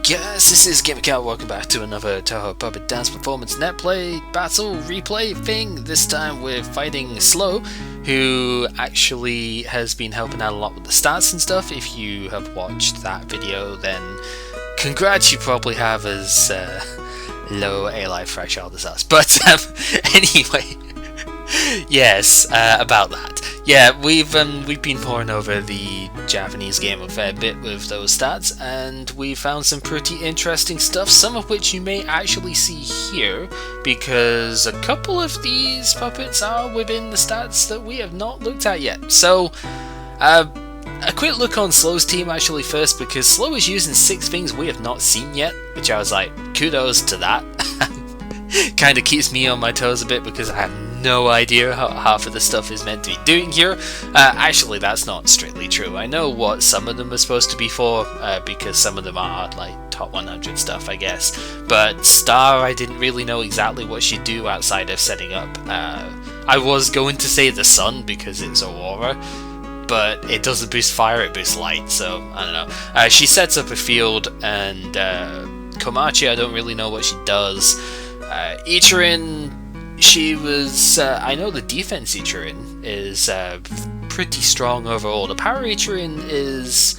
guys, this is GamerCat. Welcome back to another Touhou Puppet Dance Performance Netplay battle replay thing. This time we're fighting Slow, who actually has been helping out a lot with the stats and stuff. If you have watched that video, then congrats, you probably have as low A-Life threshold as us. But anyway, yes, about that. Yeah, we've been poring over the Japanese game a fair bit with those stats, and we found some pretty interesting stuff, some of which you may actually see here, because a couple of these puppets are within the stats that we have not looked at yet. So, a quick look on Slow's team actually first, because Slow is using 6 things we have not seen yet, which I was like, kudos to that. Kinda keeps me on my toes a bit, because I have no idea how half of the stuff is meant to be doing here. Actually, that's not strictly true. I know what some of them are supposed to be for, because some of them are like top 100 stuff, I guess. But Star, I didn't really know exactly what she'd do outside of setting up. I was going to say the sun because it's Aurora, but it doesn't boost fire, it boosts light, so I don't know. She sets up a field, and Komachi, I don't really know what she does. Ichirin, she was, I know the defense Ichirin is pretty strong overall. The power Ichirin is,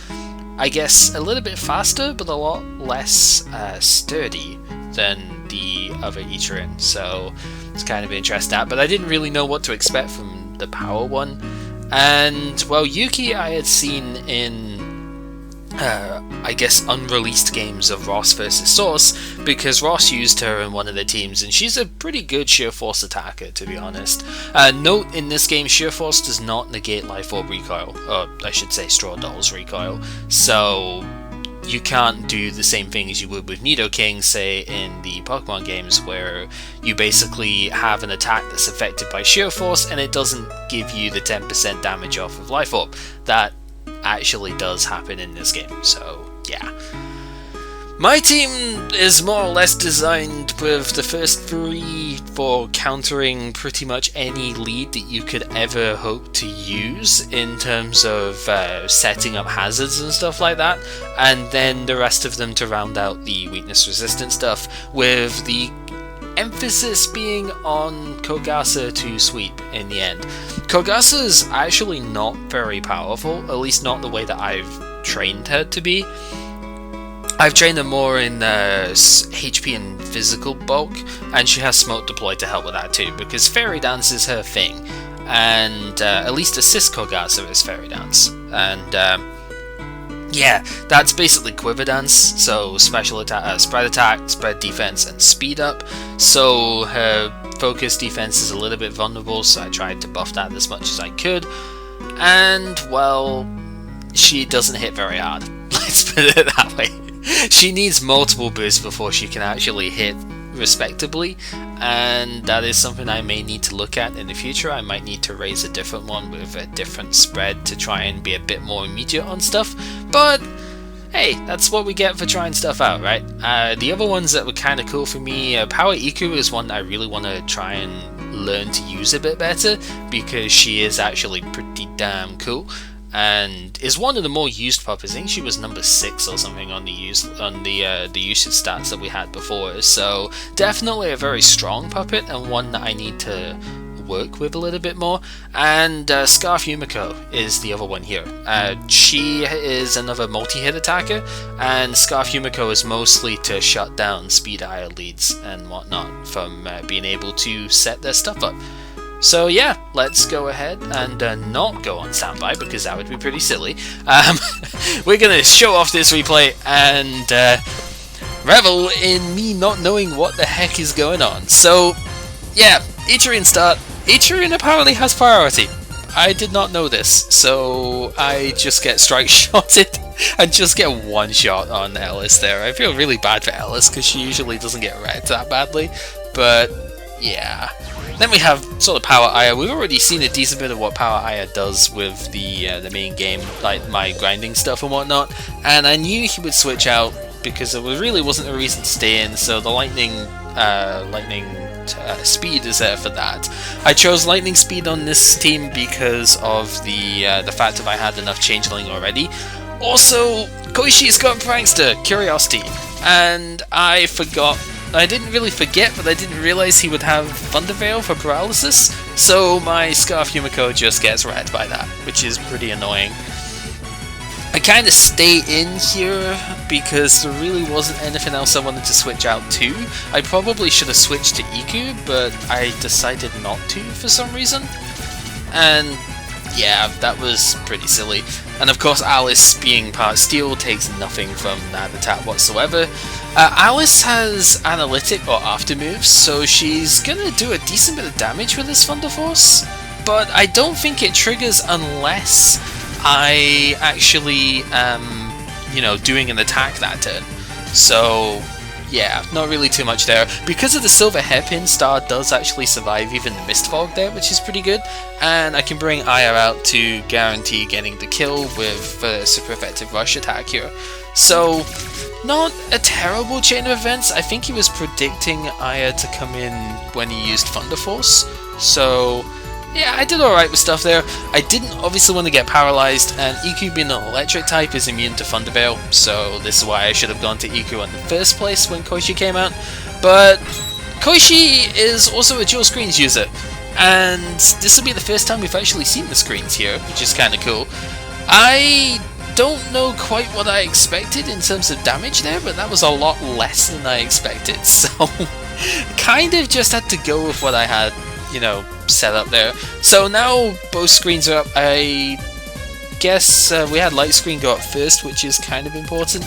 I guess, a little bit faster, but a lot less sturdy than the other Ichirin, so it's kind of interesting. But I didn't really know what to expect from the power one. And, well, Yuki I had seen in I guess unreleased games of Ross vs Source, because Ross used her in one of the teams, and she's a pretty good sheer force attacker, to be honest. Note, in this game, sheer force does not negate life orb recoil, or I should say straw doll's recoil, so you can't do the same thing as you would with Nidoking, say in the Pokemon games, where you basically have an attack that's affected by sheer force and it doesn't give you the 10% damage off of life orb. That actually does happen in this game, so yeah. My team is more or less designed with the first 3 for countering pretty much any lead that you could ever hope to use in terms of setting up hazards and stuff like that, and then the rest of them to round out the weakness resistant stuff, with the emphasis being on Kogasa to sweep in the end. Kogasa's actually not very powerful, at least not the way that I've trained her to be. I've trained her more in HP and physical bulk, and she has smoke deployed to help with that too, because Fairy Dance is her thing, and at least assist Kogasa is Fairy Dance. And yeah, that's basically Quiver Dance, so special attack, spread attack, spread defense, and speed up. So her focus defense is a little bit vulnerable, so I tried to buff that as much as I could. And, well, she doesn't hit very hard. Let's put it that way. She needs multiple boosts before she can actually hit respectably, and that is something I may need to look at in the future. I might need to raise a different one with a different spread to try and be a bit more immediate on stuff, but hey, that's what we get for trying stuff out, right? The other ones that were kind of cool for me, Power Iku is one I really want to try and learn to use a bit better, because she is actually pretty damn cool, and is one of the more used puppets. I think she was number 6 or something on the usage stats that we had before, so definitely a very strong puppet, and one that I need to work with a little bit more. And Scarf Yumiko is the other one here. She is another multi-hit attacker, and Scarf Yumiko is mostly to shut down Speed IO leads and whatnot from being able to set their stuff up. So yeah, let's go ahead and not go on standby, because that would be pretty silly. We're gonna show off this replay and revel in me not knowing what the heck is going on. So yeah, Ichirin start. Ichirin apparently has priority. I did not know this, so I just get strike shotted and just get one shot on Elis there. I feel really bad for Elis, because she usually doesn't get wrecked that badly, but yeah. Then we have sort of Power Aya. We've already seen a decent bit of what Power Aya does with the main game, like my grinding stuff and whatnot, and I knew he would switch out because there really wasn't a reason to stay in, so the lightning speed is there for that. I chose lightning speed on this team because of the fact that I had enough changeling already. Also, Koishi's got Prankster, Curiosity. and I forgot. I didn't really forget, but I didn't realize he would have Thunder Veil for paralysis, so my Scarf Yumiko just gets wrecked by that, which is pretty annoying. I kind of stay in here because there really wasn't anything else I wanted to switch out to. I probably should have switched to Iku, but I decided not to for some reason. And yeah, that was pretty silly. And of course Elis, being part steel, takes nothing from that attack whatsoever. Elis has analytic or after moves, so she's gonna do a decent bit of damage with this Thunder Force, but I don't think it triggers unless I actually you know, doing an attack that turn. So yeah, not really too much there. Because of the silver hairpin, Star does actually survive even the Mist Fog there, which is pretty good. And I can bring Aya out to guarantee getting the kill with a super effective rush attack here. So not a terrible chain of events. I think he was predicting Aya to come in when he used Thunder Force. So yeah, I did alright with stuff there. I didn't obviously want to get paralyzed, and Iku being an electric type is immune to Thunder Veil, so this is why I should have gone to Iku in the first place when Koishi came out. But Koishi is also a dual screens user, and this will be the first time we've actually seen the screens here, which is kind of cool. I don't know quite what I expected in terms of damage there, but that was a lot less than I expected, so kind of just had to go with what I had, you know, set up there. So now both screens are up. I guess we had light screen go up first, which is kind of important,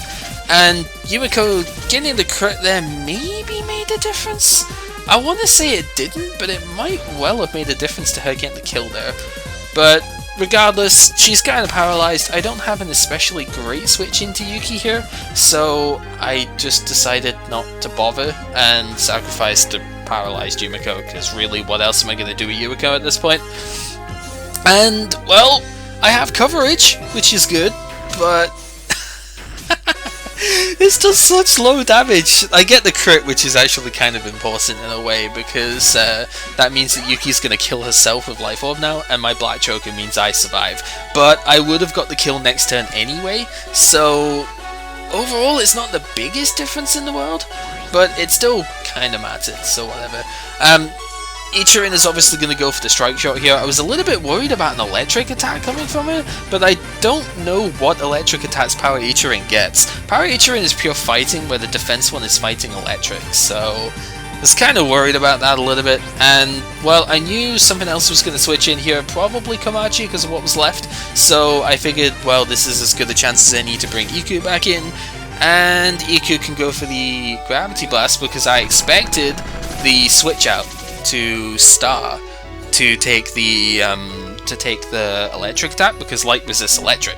and Yumiko getting the crit there maybe made a difference. I want to say it didn't, but it might well have made a difference to her getting the kill there. But regardless, she's kind of paralyzed. I don't have an especially great switch into Yuki here, so I just decided not to bother and sacrificed the paralyzed Yumiko, because really what else am I going to do with Yumiko at this point? And well, I have coverage, which is good, but it's does such low damage. I get the crit, which is actually kind of important in a way, because that means that Yuki's going to kill herself with Life Orb now, and my Black Choker means I survive. But I would have got the kill next turn anyway, so overall it's not the biggest difference in the world, but it still kind of mattered, so whatever. Ichirin is obviously going to go for the strike shot here. I was a little bit worried about an electric attack coming from her, but I don't know what electric attacks Power Ichirin gets. Power Ichirin is pure fighting, where the defense one is fighting electric, so I was kind of worried about that a little bit. And well, I knew something else was going to switch in here, probably Komachi because of what was left, so I figured, well, this is as good a chance as any to bring Iku back in, and Iku can go for the Gravity Blast because I expected the switch out to Star to take the electric attack, because light resists electric.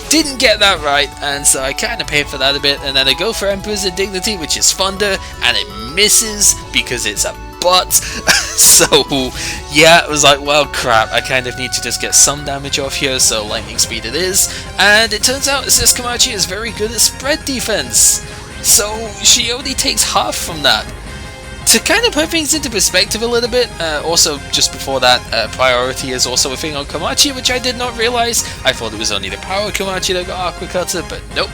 Didn't get that right, and so I kind of paid for that a bit, and then I go for Emperor's Indignity, which is Thunder, and it misses because it's a butt. So yeah, it was like, well crap, I kind of need to just get some damage off here, so lightning speed it is, and it turns out Sis Komachi is very good at spread defense, so she only takes half from that. To kind of put things into perspective a little bit, also just before that, priority is also a thing on Komachi, which I did not realize. I thought it was only the power Komachi that got Aqua Cutter, but nope.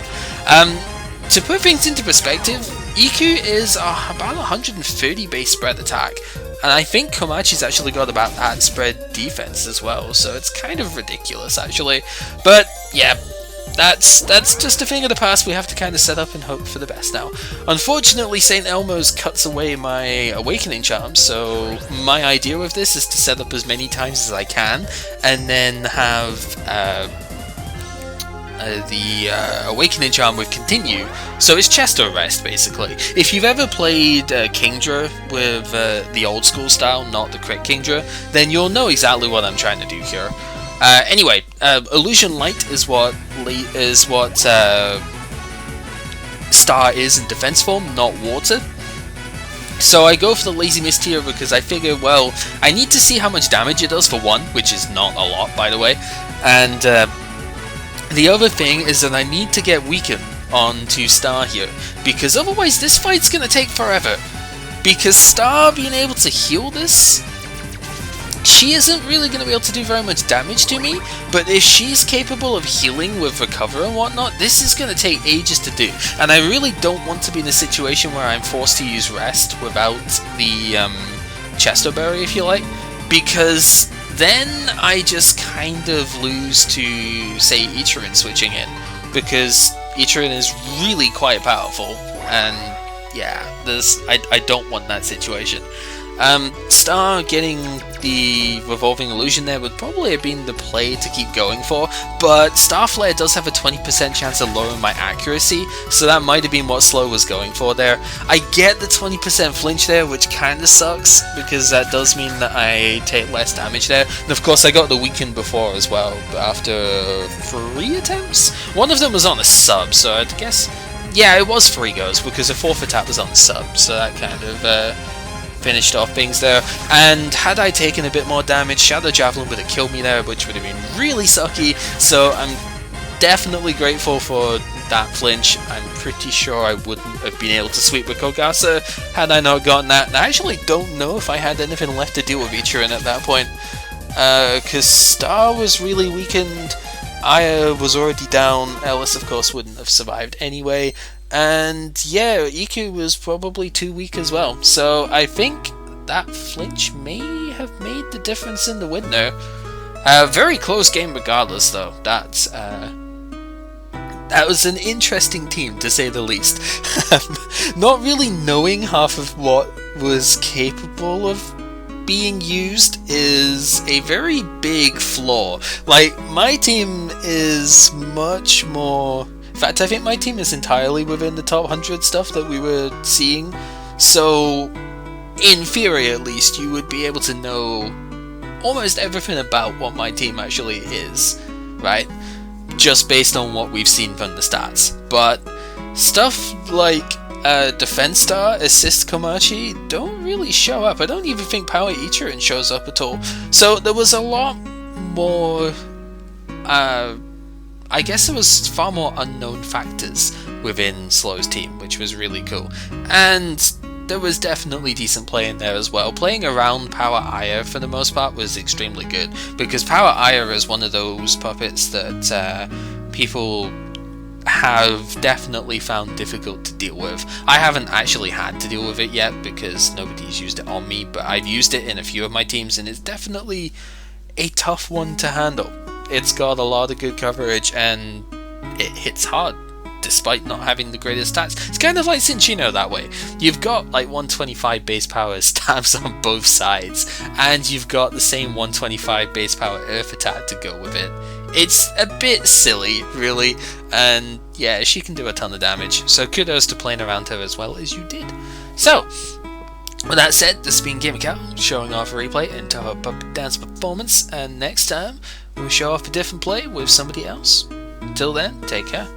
To put things into perspective, Iku is about 130 base spread attack, and I think Komachi's actually got about that spread defense as well, so it's kind of ridiculous actually. But yeah, that's just a thing of the past. We have to kind of set up and hope for the best now. Unfortunately, St. Elmo's cuts away my Awakening Charm, so my idea with this is to set up as many times as I can, and then have the Awakening Charm with Continue, so it's chest arrest basically. If you've ever played Kingdra with the old school style, not the crit Kingdra, then you'll know exactly what I'm trying to do here. Anyway, Illusion Light is what Star is in defense form, not water. So I go for the Lazy Mist here because I figure, well, I need to see how much damage it does for one, which is not a lot by the way, and the other thing is that I need to get Weaken onto Star here, because otherwise this fight's gonna take forever. Because Star being able to heal this she isn't really going to be able to do very much damage to me, but if she's capable of healing with recover and whatnot, this is going to take ages to do. And I really don't want to be in a situation where I'm forced to use rest without the Chesto Berry, if you like, because then I just kind of lose to, say, Ichirin switching in, because Ichirin is really quite powerful, and yeah, I don't want that situation. Star getting the Revolving Illusion there would probably have been the play to keep going for, but Star Flare does have a 20% chance of lowering my accuracy, so that might have been what Slow was going for there. I get the 20% flinch there, which kind of sucks, because that does mean that I take less damage there, and of course I got the weaken before as well, after 3 attempts? One of them was on a sub, so I'd guess, yeah, it was 3 goes, because the 4th attack was on the sub, so that kind of finished off things there. And had I taken a bit more damage, Shadow Javelin would have killed me there, which would have been really sucky, so I'm definitely grateful for that flinch. I'm pretty sure I wouldn't have been able to sweep with Kogasa had I not gotten that, and I actually don't know if I had anything left to deal with Ichirin at that point, because Star was really weakened, Aya was already down, Elis of course wouldn't have survived anyway, and yeah, Iku was probably too weak as well, so I think that flinch may have made the difference in the win there. Very close game regardless though, that was an interesting team to say the least. Not really knowing half of what was capable of being used is a very big flaw. Like, my team is much more... In fact, I think my team is entirely within the top 100 stuff that we were seeing, so in theory at least, you would be able to know almost everything about what my team actually is, right? Just based on what we've seen from the stats. But stuff like Defense Star, Assist Komachi don't really show up. I don't even think Power Ichirin shows up at all. So there was a lot more... I guess there was far more unknown factors within Slow's team, which was really cool. And there was definitely decent play in there as well. Playing around Power Aya for the most part was extremely good, because Power Aya is one of those puppets that people have definitely found difficult to deal with. I haven't actually had to deal with it yet because nobody's used it on me, but I've used it in a few of my teams and it's definitely a tough one to handle. It's got a lot of good coverage and it hits hard despite not having the greatest stats. It's kind of like Cinchino that way. You've got like 125 base power stabs on both sides and you've got the same 125 base power earth attack to go with it. It's a bit silly, really, and yeah, she can do a ton of damage, so kudos to playing around her as well as you did. So, with that said, this has been Gamer Cow, showing off a replay in Touhou Puppet Dance Performance, and next time we'll show off a different play with somebody else. Until then, take care.